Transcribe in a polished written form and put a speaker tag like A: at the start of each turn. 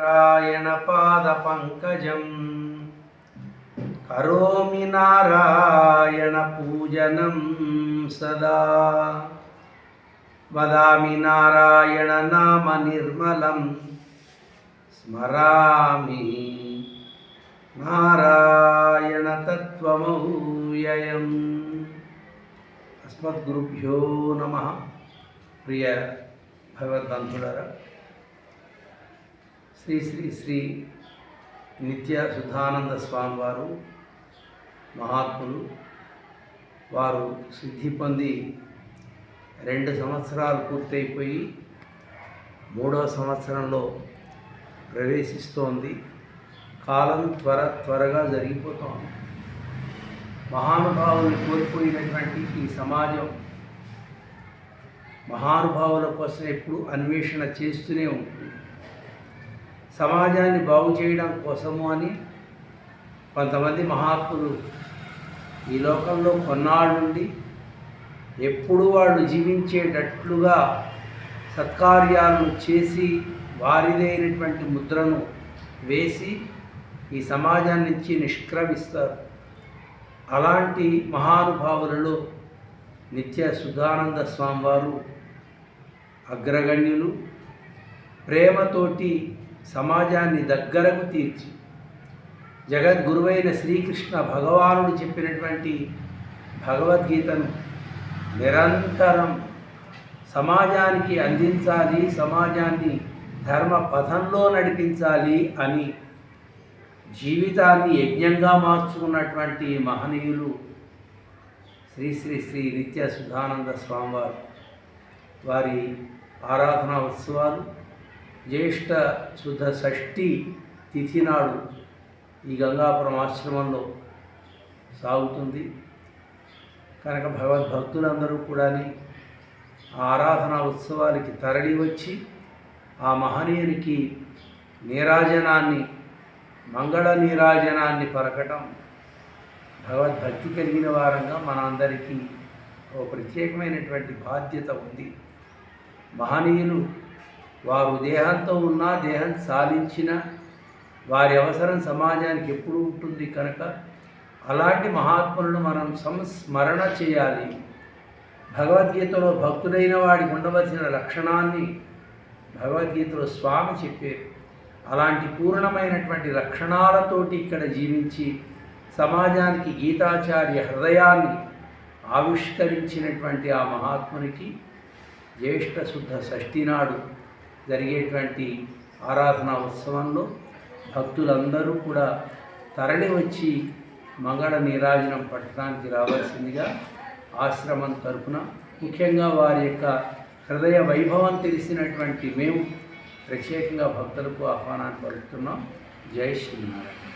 A: నారాయణ పాద పంకజం కరోమి నారాయణ పూజనం సదా వదామి నారాయణ నామ నిర్మలం స్మరామి నారాయణ తత్వమవ్యయం. అస్మద్గురుభ్యో నమః. ప్రియ భగవద్బంధులారా, శ్రీ శ్రీ శ్రీ నిత్య శుద్ధానంద స్వామి వారు మహాత్ములు. వారు సిద్ధి పొంది 2 సంవత్సరాలు పూర్తయిపోయి 3వ సంవత్సరంలో ప్రవేశిస్తోంది. కాలం త్వరగా జరిగిపోతోంది. మహానుభావులు కోల్పోయినటువంటి ఈ సమాజం మహానుభావుల కోసం ఎప్పుడు అన్వేషణ చేస్తూనే ఉంటుంది. సమాజాన్ని బాగు చేయడం కోసము అని కొంతమంది మహాత్ములు ఈ లోకంలో కొన్నాళ్ళుండి ఎప్పుడు వాళ్ళు జీవించేటట్లుగా సత్కార్యాలను చేసి వారిదైనటువంటి ముద్రను వేసి ఈ సమాజాన్ని నుంచి నిష్క్రమిస్తారు. అలాంటి మహానుభావులలో నిత్య శుద్ధానంద స్వామి వారు అగ్రగణ్యులు. ప్రేమతోటి సమాజాన్ని దగ్గరకు తీర్చి జగద్గురువైన శ్రీకృష్ణ భగవానుడు చెప్పినటువంటి భగవద్గీతను నిరంతరం సమాజానికి అందించాలి, సమాజాన్ని ధర్మ పథంలో నడిపించాలి అని జీవితాన్ని యజ్ఞంగా మార్చుకున్నటువంటి మహనీయులు శ్రీ శ్రీ శ్రీ నిత్య శుద్ధానంద స్వామివారు. వారి ఆరాధనా ఉత్సవాలు జ్యేష్ఠ శుద్ధ షష్ఠి తిథి నాడు ఈ గంగాపురం ఆశ్రమంలో సాగుతుంది. కనుక భగవద్భక్తులందరూ కూడా ఆరాధనా ఉత్సవాలకి తరలి వచ్చి ఆ మహనీయునికి నీరాజనాన్ని, మంగళ నీరాజనాన్ని పలకటం భగవద్భక్తి కలిగిన వారంగా మనందరికీ ఒక ప్రత్యేకమైనటువంటి బాధ్యత ఉంది. మహనీయులు వారు దేహంతో ఉన్నా, దేహం సాధించిన వారి అవసరం సమాజానికి ఎప్పుడు ఉంటుంది. కనుక అలాంటి మహాత్ములను మనం సంస్మరణ చేయాలి. భగవద్గీతలో భక్తుడైన వాడికి ఉండవలసిన లక్షణాన్ని భగవద్గీతలో స్వామి చెప్పారు. అలాంటి పూర్ణమైనటువంటి లక్షణాలతోటి ఇక్కడ జీవించి సమాజానికి గీతాచార్య హృదయాన్ని ఆవిష్కరించినటువంటి ఆ మహాత్మునికి జ్యేష్ఠ శుద్ధ షష్ఠి నాడు జరిగేటువంటి ఆరాధనా ఉత్సవంలో భక్తులందరూ కూడా తరలి వచ్చి మంగళ నీరాజనం పట్టడానికి రావాల్సిందిగా ఆశ్రమం తరపున, ముఖ్యంగా వారి యొక్క హృదయ వైభవం తెలిసినటువంటి మేము ప్రత్యేకంగా భక్తులకు ఆహ్వానాన్ని పలుకుతున్నాం. జై శ్రీనారాయణ.